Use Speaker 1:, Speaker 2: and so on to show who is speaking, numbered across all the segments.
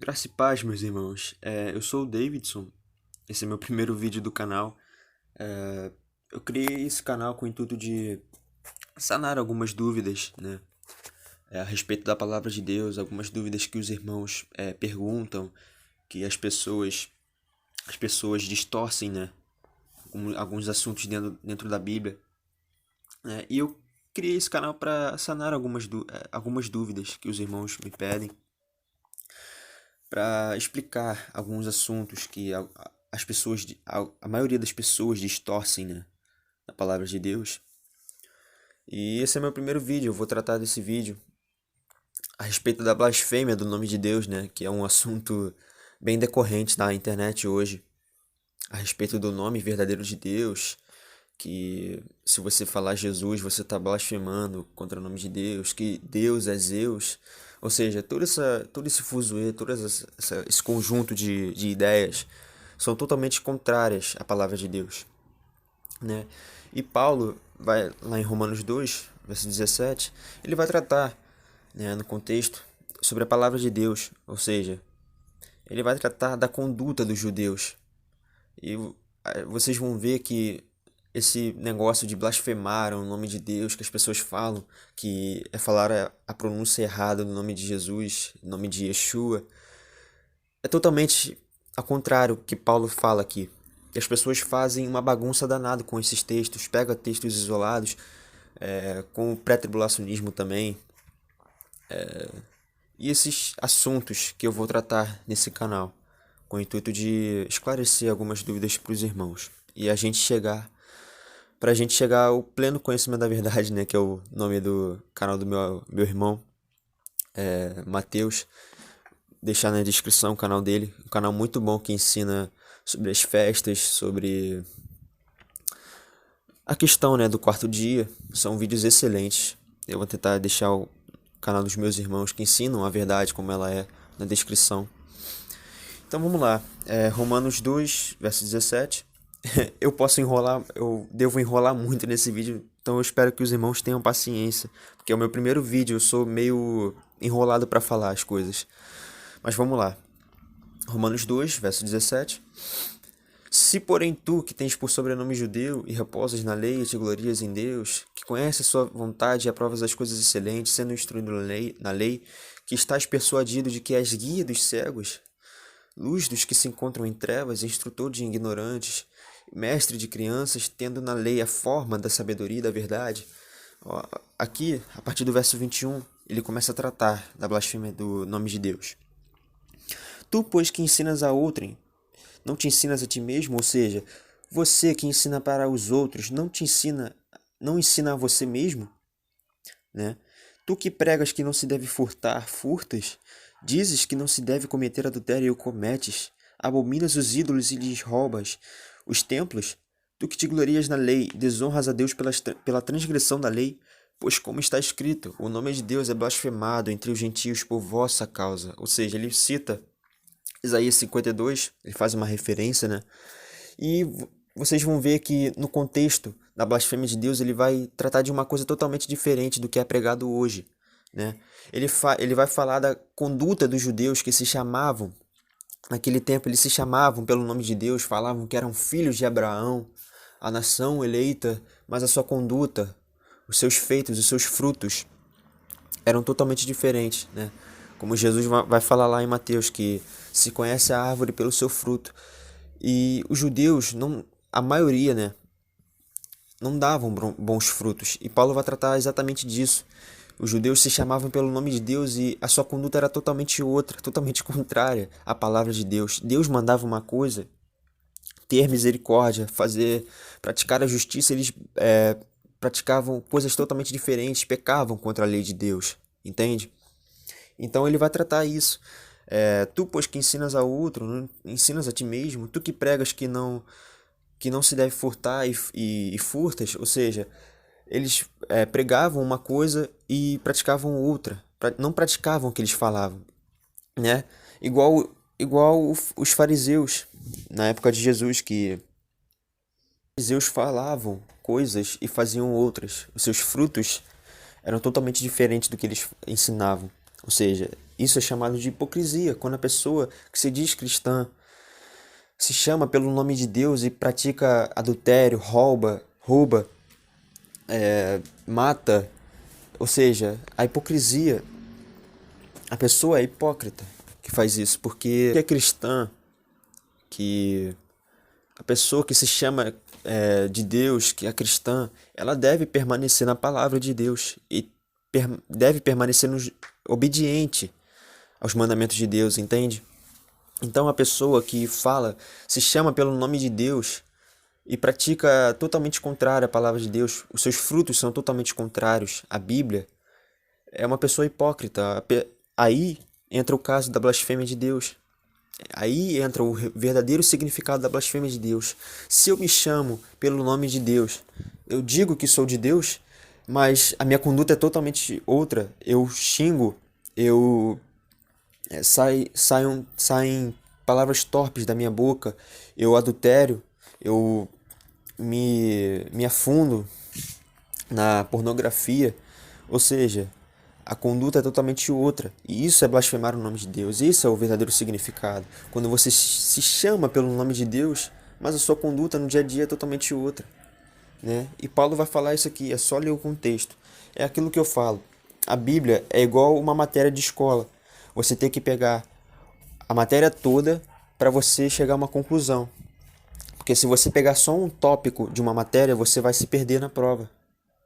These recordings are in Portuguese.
Speaker 1: Graça e paz, meus irmãos. Eu sou o Davidson. Esse é meu primeiro vídeo do canal. Eu criei esse canal com o intuito de sanar algumas dúvidas, né? A respeito da palavra de Deus, algumas dúvidas que os irmãos perguntam, que as pessoas distorcem, né? Alguns assuntos dentro da Bíblia, né? E eu criei esse canal para sanar algumas dúvidas que os irmãos me pedem, para explicar alguns assuntos que a maioria das pessoas distorcem, né, da palavra de Deus. E esse é meu primeiro vídeo. Eu vou tratar desse vídeo a respeito da blasfêmia do nome de Deus, né, que é um assunto bem decorrente na internet hoje, a respeito do nome verdadeiro de Deus, que se você falar Jesus, você está blasfemando contra o nome de Deus, que Deus é Zeus. Ou seja, todo esse fuzuê, esse conjunto de ideias são totalmente contrárias à palavra de Deus, né? E Paulo vai lá em Romanos 2, verso 17, ele vai tratar, né, no contexto sobre a palavra de Deus, ou seja, ele vai tratar da conduta dos judeus. E vocês vão ver que esse negócio de blasfemar o nome de Deus, que as pessoas falam, que é falar a pronúncia errada do nome de Jesus, nome de Yeshua, é totalmente ao contrário do que Paulo fala aqui. Que as pessoas fazem uma bagunça danada com esses textos, pegam textos isolados, com o pré-tribulacionismo também, e esses assuntos que eu vou tratar nesse canal, com o intuito de esclarecer algumas dúvidas para os irmãos. E pra gente chegar ao pleno conhecimento da verdade, né, que é o nome do canal do meu irmão, Matheus. Deixar na descrição o canal dele, um canal muito bom que ensina sobre as festas, sobre a questão, né, do quarto dia. São vídeos excelentes. Eu vou tentar deixar o canal dos meus irmãos que ensinam a verdade como ela é na descrição. Então vamos lá, Romanos 2, verso 17. Eu devo enrolar muito nesse vídeo, então eu espero que os irmãos tenham paciência, porque é o meu primeiro vídeo, eu sou meio enrolado para falar as coisas. Mas vamos lá. Romanos 2, verso 17. Se, porém, tu, que tens por sobrenome judeu, e reposas na lei, e te glorias em Deus, que conhece a sua vontade e aprovas as coisas excelentes, sendo instruído na lei, que estás persuadido de que és guia dos cegos, luz dos que se encontram em trevas, instrutor de ignorantes, mestre de crianças, tendo na lei a forma da sabedoria e da verdade. Ó, aqui, a partir do verso 21, ele começa a tratar da blasfêmia do nome de Deus. Tu, pois, que ensinas a outrem, não te ensinas a ti mesmo? Ou seja, você que ensina para os outros, não ensina a você mesmo, né? Tu que pregas que não se deve furtar, furtas? Dizes que não se deve cometer adultério e o cometes? Abominas os ídolos e lhes roubas os templos? Tu que te glorias na lei, desonras a Deus pela transgressão da lei? Pois como está escrito, o nome de Deus é blasfemado entre os gentios por vossa causa. Ou seja, ele cita Isaías 52, ele faz uma referência, né? E vocês vão ver que no contexto da blasfêmia de Deus, ele vai tratar de uma coisa totalmente diferente do que é pregado hoje, né? Ele vai falar da conduta dos judeus que se chamavam, naquele tempo eles se chamavam pelo nome de Deus, falavam que eram filhos de Abraão, a nação eleita, mas a sua conduta, os seus feitos, os seus frutos eram totalmente diferentes, né? Como Jesus vai falar lá em Mateus, que se conhece a árvore pelo seu fruto. E os judeus, não, a maioria, né, não davam bons frutos. E Paulo vai tratar exatamente disso. Os judeus se chamavam pelo nome de Deus e a sua conduta era totalmente outra, totalmente contrária à palavra de Deus. Deus mandava uma coisa, ter misericórdia, praticar a justiça, eles praticavam coisas totalmente diferentes, pecavam contra a lei de Deus, entende? Então ele vai tratar isso. Tu, pois que ensinas a outro, não ensinas a ti mesmo, tu que pregas que não se deve furtar e furtas, ou seja, eles pregavam uma coisa e praticavam outra, não praticavam o que eles falavam, né? Igual os fariseus na época de Jesus, que os fariseus falavam coisas e faziam outras, os seus frutos eram totalmente diferentes do que eles ensinavam. Ou seja, Isso é chamado de hipocrisia, quando a pessoa que se diz cristã se chama pelo nome de Deus e pratica adultério, rouba, mata, ou seja, a hipocrisia, a pessoa é hipócrita que faz isso, porque é cristã, que a pessoa que se chama de Deus, que é cristã, ela deve permanecer na palavra de Deus e deve permanecer obediente aos mandamentos de Deus, entende? Então a pessoa que se chama pelo nome de Deus e pratica totalmente contrário à palavra de Deus, os seus frutos são totalmente contrários à Bíblia, é uma pessoa hipócrita. Aí entra o caso da blasfêmia de Deus. Aí entra o verdadeiro significado da blasfêmia de Deus. Se eu me chamo pelo nome de Deus, eu digo que sou de Deus, mas a minha conduta é totalmente outra. Eu xingo, saem palavras torpes da minha boca, eu adultério, eu me afundo na pornografia, ou seja, a conduta é totalmente outra. E isso é blasfemar o nome de Deus. Isso é o verdadeiro significado. Quando você se chama pelo nome de Deus, mas a sua conduta no dia a dia é totalmente outra, né? E Paulo vai falar isso aqui, é só ler o contexto. É aquilo que eu falo. A Bíblia é igual uma matéria de escola. Você tem que pegar a matéria toda para você chegar a uma conclusão. Porque se você pegar só um tópico de uma matéria, você vai se perder na prova.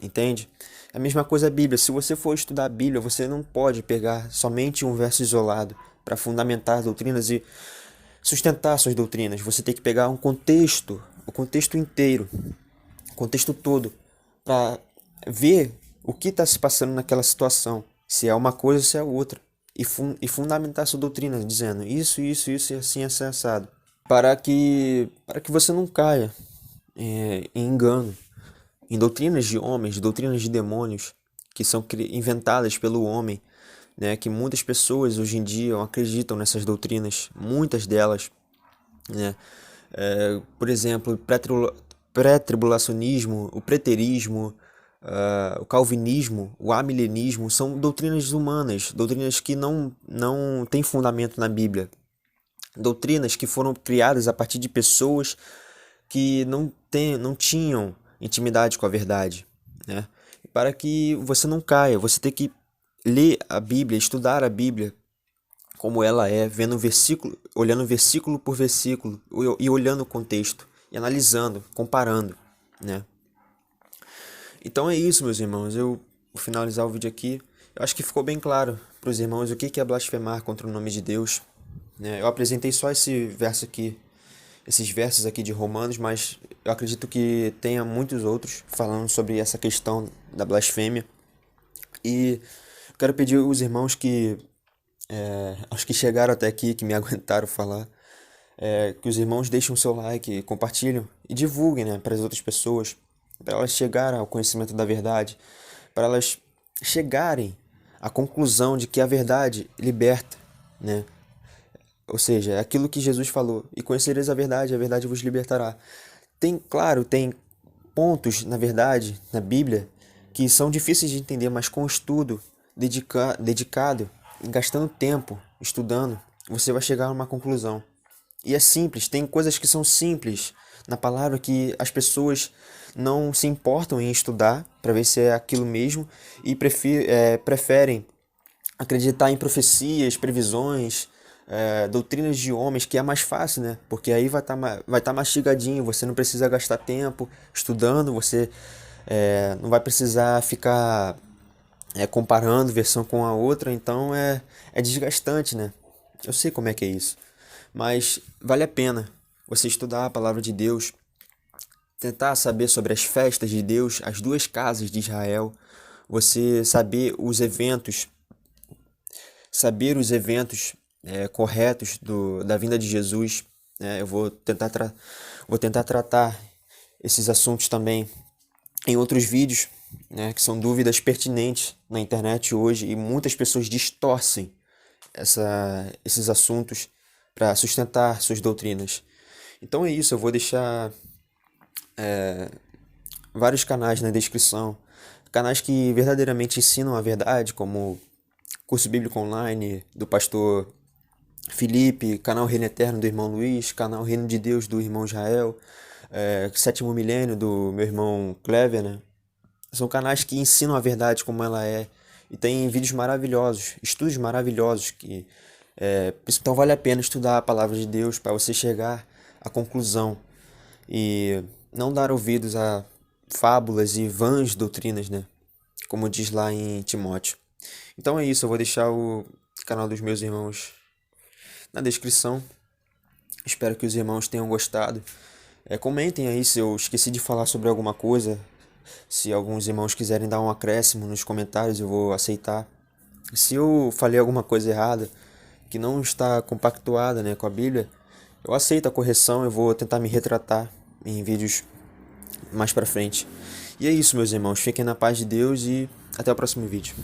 Speaker 1: Entende? É a mesma coisa a Bíblia. Se você for estudar a Bíblia, você não pode pegar somente um verso isolado para fundamentar as doutrinas e sustentar suas doutrinas. Você tem que pegar um contexto, o contexto inteiro, o contexto todo, para ver o que está se passando naquela situação. Se é uma coisa ou se é outra. E fundamentar sua doutrina, dizendo isso, e assim, assado. Para que você não caia em engano, em doutrinas de homens, doutrinas de demônios, que são inventadas pelo homem, né? Que muitas pessoas hoje em dia acreditam nessas doutrinas, muitas delas, né? Por exemplo, pré-tribulacionismo, o preterismo, o calvinismo, o amilenismo, são doutrinas humanas, doutrinas que não têm fundamento na Bíblia. Doutrinas que foram criadas a partir de pessoas que não tinham intimidade com a verdade, né? Para que você não caia, você tem que ler a Bíblia, estudar a Bíblia como ela é, vendo versículo, olhando versículo por versículo e olhando o contexto, e analisando, comparando, né? Então é isso, meus irmãos. Eu vou finalizar o vídeo aqui. Eu acho que ficou bem claro para os irmãos o que é blasfemar contra o nome de Deus, né? Eu apresentei só esse verso aqui, esses versos aqui de Romanos, mas eu acredito que tenha muitos outros falando sobre essa questão da blasfêmia. E eu quero pedir aos irmãos aos que chegaram até aqui, que me aguentaram falar, que os irmãos deixem o seu like, compartilhem e divulguem, né, para as outras pessoas, para elas chegarem ao conhecimento da verdade, para elas chegarem à conclusão de que a verdade liberta, né? Ou seja, é aquilo que Jesus falou: e conhecereis a verdade vos libertará. Tem pontos, na verdade, na Bíblia, que são difíceis de entender, mas com estudo dedicado, e gastando tempo, estudando, você vai chegar a uma conclusão. E é simples, tem coisas que são simples na palavra que as pessoas não se importam em estudar para ver se é aquilo mesmo e preferem acreditar em profecias, previsões, doutrinas de homens, que é mais fácil, né? Porque aí vai tá mastigadinho, você não precisa gastar tempo estudando, você não vai precisar ficar comparando versão com a outra, então é desgastante, né? Eu sei como é que é isso, mas vale a pena você estudar a palavra de Deus, tentar saber sobre as festas de Deus, as duas casas de Israel, você saber os eventos corretos da vinda de Jesus, né? Eu vou tentar tratar esses assuntos também em outros vídeos, né, que são dúvidas pertinentes na internet hoje e muitas pessoas distorcem esses assuntos para sustentar suas doutrinas. Então é isso, eu vou deixar vários canais na descrição, canais que verdadeiramente ensinam a verdade, como Curso Bíblico Online do pastor Felipe, canal Reino Eterno do irmão Luiz, canal Reino de Deus do irmão Israel, Sétimo Milênio do meu irmão Clever, né? São canais que ensinam a verdade como ela é e tem vídeos maravilhosos, estudos maravilhosos que então vale a pena estudar a palavra de Deus para você chegar à conclusão e não dar ouvidos a fábulas e vãs doutrinas, né? Como diz lá em Timóteo. Então é isso, eu vou deixar o canal dos meus irmãos na descrição. Espero que os irmãos tenham gostado. Comentem aí se eu esqueci de falar sobre alguma coisa. Se alguns irmãos quiserem dar um acréscimo nos comentários, eu vou aceitar. Se eu falei alguma coisa errada, que não está compactuada, né, com a Bíblia, eu aceito a correção, eu vou tentar me retratar em vídeos mais pra frente. E é isso, meus irmãos. Fiquem na paz de Deus e até o próximo vídeo.